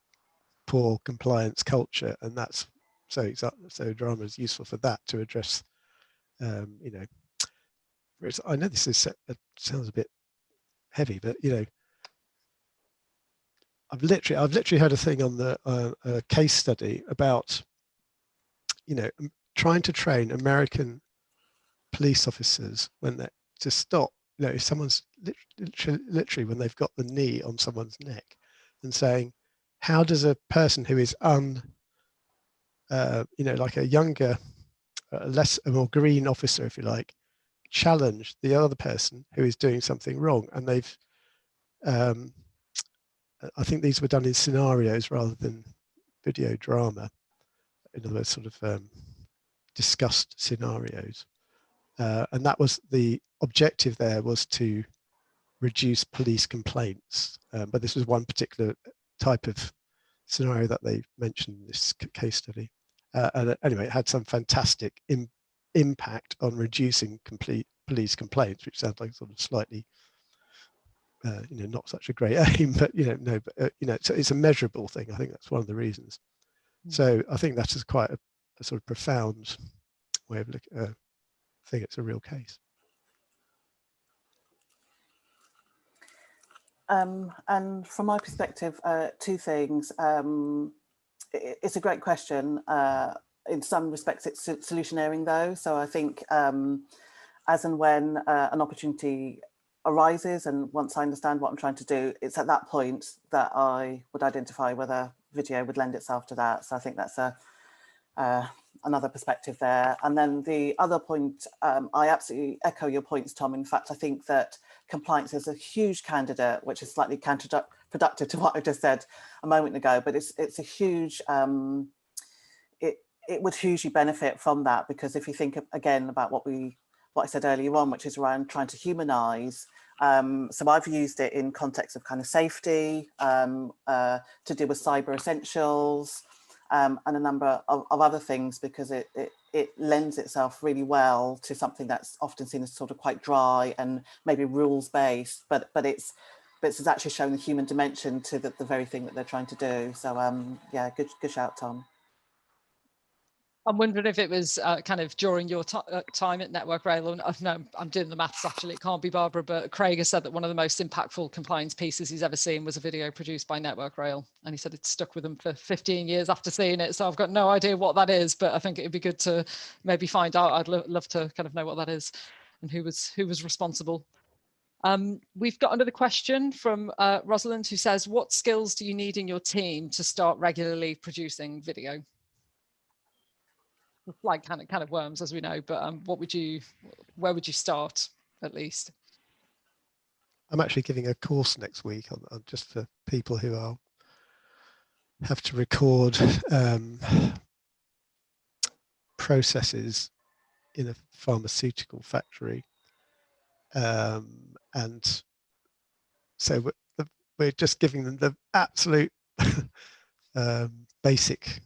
poor compliance culture, and that's so drama is useful for that, to address you know, I know this is sounds a bit heavy, but you know, I've literally had a thing on the a case study about, you know, trying to train American police officers when they to stop, you know, if someone's literally when they've got the knee on someone's neck, and saying, how does a person who is you know, like a younger, a more green officer, if you like, challenge the other person who is doing something wrong? And they've, I think these were done in scenarios rather than video drama. In other words, sort of discussed scenarios. And that was the objective there, was to reduce police complaints. But this was one particular type of scenario that they mentioned in this case study. And anyway, it had some fantastic impact on reducing police complaints, which sounds like sort of slightly, you know, not such a great aim, but you know, no, but you know, it's a measurable thing. I think that's one of the reasons. So I think that is quite a sort of profound way of looking. I think it's a real case. And from my perspective, two things. It's a great question. In some respects, it's solutionaring though. So I think as and when an opportunity arises, and once I understand what I'm trying to do, it's at that point that I would identify whether video would lend itself to that. So I think that's another perspective there. And then the other point, I absolutely echo your points, Tom. In fact, I think that compliance is a huge candidate, which is slightly counterproductive to what I just said a moment ago, but it's a huge, it would hugely benefit from that, because if you think again about what I said earlier on, which is around trying to humanize. So I've used it in context of kind of safety, to do with cyber essentials, and a number of other things, because it lends itself really well to something that's often seen as sort of quite dry and maybe rules-based, but it's actually showing the human dimension to the very thing that they're trying to do. So yeah, good shout, Tom. I'm wondering if it was kind of during your time at Network Rail, or no, I'm doing the maths actually, it can't be Barbara, but Craig has said that one of the most impactful compliance pieces he's ever seen was a video produced by Network Rail. And he said it stuck with him for 15 years after seeing it. So I've got no idea what that is, but I think it'd be good to maybe find out. I'd love to kind of know what that is and who was responsible. We've got another question from Rosalind, who says, what skills do you need in your team to start regularly producing video? Like kind of worms, as we know, but where would you start at least? I'm actually giving a course next week on just for people who have to record processes in a pharmaceutical factory, and so we're just giving them the absolute basic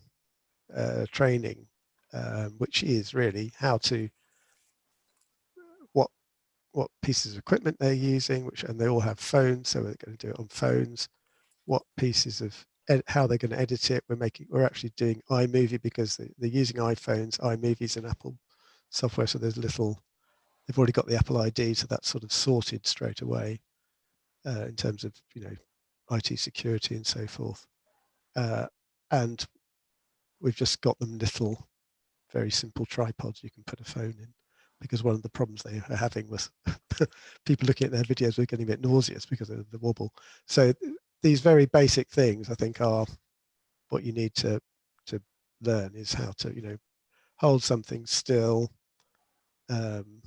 training, which is really how to what pieces of equipment they're using, and they all have phones, so we're going to do it on phones. What pieces of how they're going to edit it. We're actually doing iMovie because they're using iPhones. iMovie's an Apple software, so they've already got the Apple ID, so that's sort of sorted straight away in terms of IT security and so forth. And we've just got them little, very simple tripods you can put a phone in, because one of the problems they were having was people looking at their videos were getting a bit nauseous because of the wobble. So these very basic things, I think, are what you need to learn, is how to hold something still, and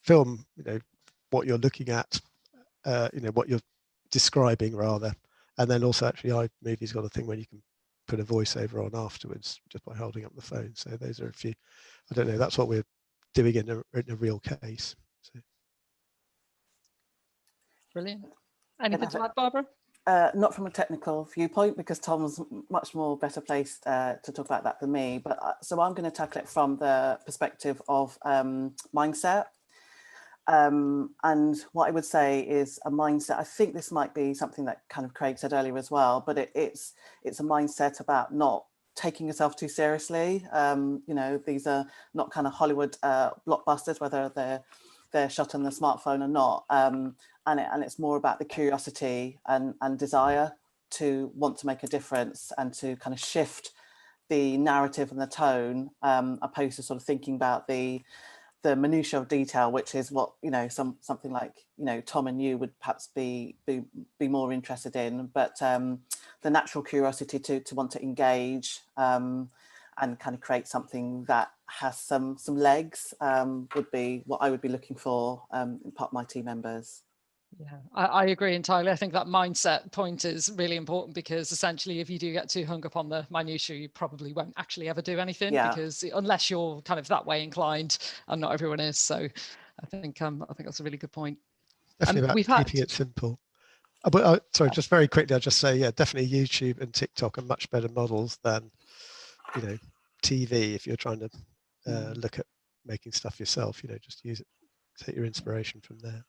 film what you're looking at, what you're describing rather, and then also actually iMovie's got a thing where you can put a voiceover on afterwards just by holding up the phone. So those are a few. I don't know. That's what we're doing in a real case. So. Brilliant. Anything to add, Barbara? Not from a technical viewpoint, because Tom's much more better placed to talk about that than me. But so I'm going to tackle it from the perspective of mindset. And what I would say is a mindset. I think this might be something that kind of Craig said earlier as well, but it's a mindset about not taking yourself too seriously. These are not kind of Hollywood blockbusters, whether they're shot on the smartphone or not. And it's more about the curiosity and desire to want to make a difference and to kind of shift the narrative and the tone, opposed to sort of thinking about the minutiae of detail, which is what something like Tom and you would perhaps be more interested in. But the natural curiosity to want to engage and kind of create something that has some legs would be what I would be looking for in part of my team members. Yeah, I agree entirely. I think that mindset point is really important, because essentially if you do get too hung up on the minutiae, you probably won't actually ever do anything, because unless you're kind of that way inclined, and not everyone is. So I think that's a really good point. Definitely about keeping it simple. But sorry, just very quickly, I'll just say, yeah, definitely YouTube and TikTok are much better models than TV if you're trying to look at making stuff yourself. Just use it, take your inspiration from there.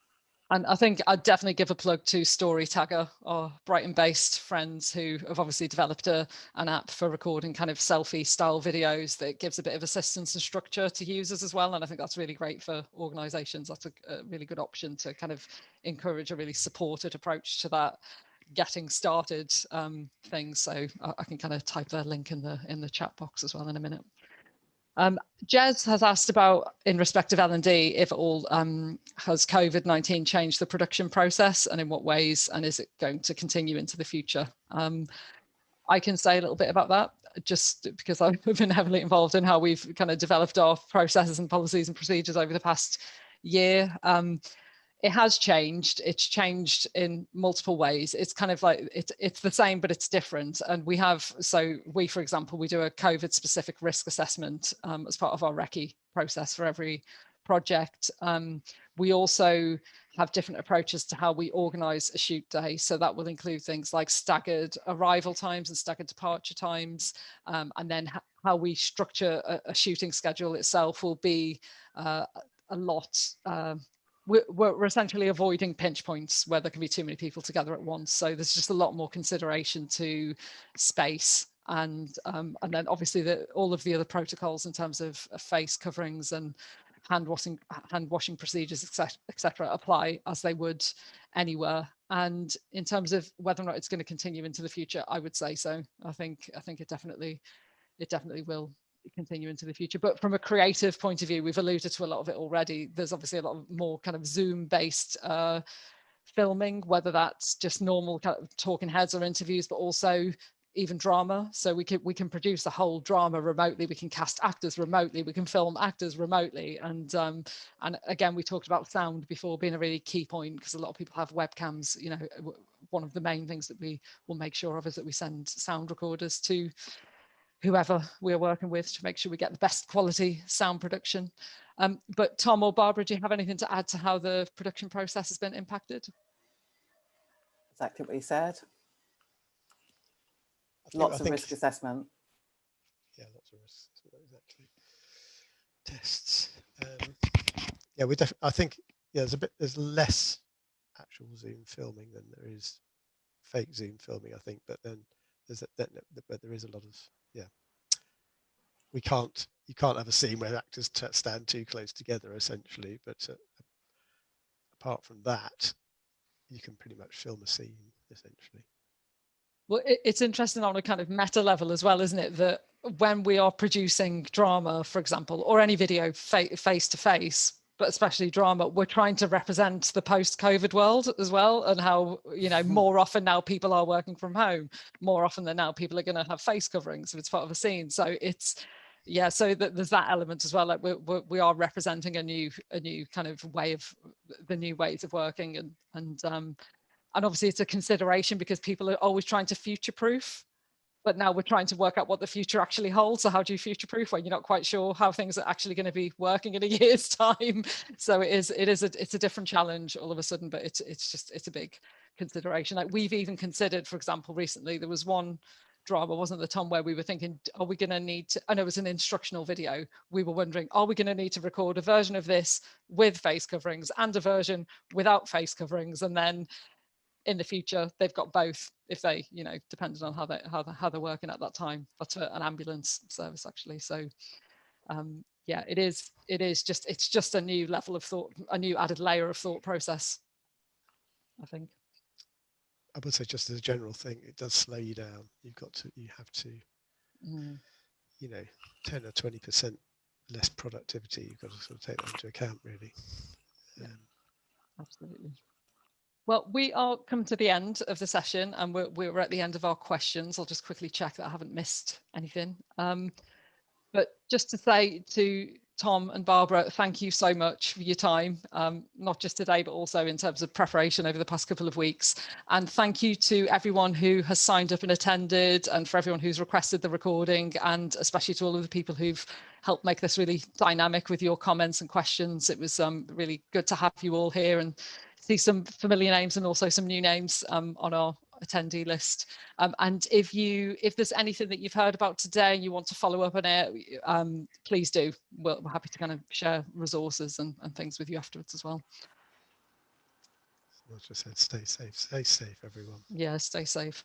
And I think I'd definitely give a plug to Storytagger, our Brighton-based friends who have obviously developed an app for recording kind of selfie-style videos that gives a bit of assistance and structure to users as well. And I think that's really great for organisations. That's a really good option to kind of encourage a really supported approach to that getting started thing. So I can kind of type their link in the chat box as well in a minute. Jez has asked about, in respect of L&D, if it all has COVID-19 changed the production process, and in what ways, and is it going to continue into the future? I can say a little bit about that, just because I've been heavily involved in how we've kind of developed our processes and policies and procedures over the past year. It has changed. It's changed in multiple ways. It's kind of like it's the same, but it's different. And we, for example, we do a COVID specific risk assessment as part of our recce process for every project. We also have different approaches to how we organize a shoot day. So that will include things like staggered arrival times and staggered departure times. And then how we structure a shooting schedule itself will be a lot. We're essentially avoiding pinch points where there can be too many people together at once. So there's just a lot more consideration to space and then obviously all of the other protocols in terms of face coverings and hand washing procedures, etc., apply as they would anywhere. And in terms of whether or not it's going to continue into the future, I would say so. I think it definitely will continue into the future. But from a creative point of view, we've alluded to a lot of it already. There's obviously a lot of more kind of Zoom based filming, whether that's just normal kind of talking heads or interviews, but also even drama. So we can produce a whole drama remotely. We can cast actors remotely. We can film actors remotely. And again, we talked about sound before being a really key point, because a lot of people have webcams. You know, one of the main things that we will make sure of is that we send sound recorders to whoever we're working with to make sure we get the best quality sound production. But Tom or Barbara, do you have anything to add to how the production process has been impacted? Exactly what you said. Lots of risk assessment. Yeah, lots of risk assessment, exactly. Tests. Yeah, I think there's less actual Zoom filming than there is fake Zoom filming, I think. But then but there is a lot of, yeah. You can't have a scene where actors stand too close together, essentially. But apart from that, you can pretty much film a scene, essentially. Well, it's interesting on a kind of meta level as well, isn't it? That when we are producing drama, for example, or any video face to face, but especially drama, we're trying to represent the post-COVID world as well, and how, you know, more often now people are working from home, more often than now people are going to have face coverings if it's part of a scene. So it's, yeah, so there's that element as well. Like we are representing a new kind of way of the new ways of working, and obviously it's a consideration because people are always trying to future-proof, but now we're trying to work out what the future actually holds. So how do you future-proof when you're not quite sure how things are actually going to be working in a year's time? So it's a different challenge all of a sudden, but it's a big consideration. Like we've even considered, for example, recently there was one drama, wasn't there, Tom, where we were thinking, are we going to need to, I know it was an instructional video, we were wondering, are we going to need to record a version of this with face coverings and a version without face coverings? And then in the future they've got both, if they, you know, depending on how they're working at that time. That's for an ambulance service, actually. So yeah, it's just a new level of thought, a new added layer of thought process, I think. I would say, just as a general thing, it does slow you down. You have to you know, 10 or 20% less productivity. You've got to sort of take that into account, really. Absolutely. Well, we are come to the end of the session, and we're at the end of our questions. I'll just quickly check that I haven't missed anything. But just to say to Tom and Barbara, thank you so much for your time, not just today, but also in terms of preparation over the past couple of weeks. And thank you to everyone who has signed up and attended, and for everyone who's requested the recording, and especially to all of the people who've helped make this really dynamic with your comments and questions. It was really good to have you all here and see some familiar names and also some new names on our attendee list. And if there's anything that you've heard about today and you want to follow up on it, please do. We're happy to kind of share resources and things with you afterwards as well. I just said, stay safe, everyone. Yeah, stay safe.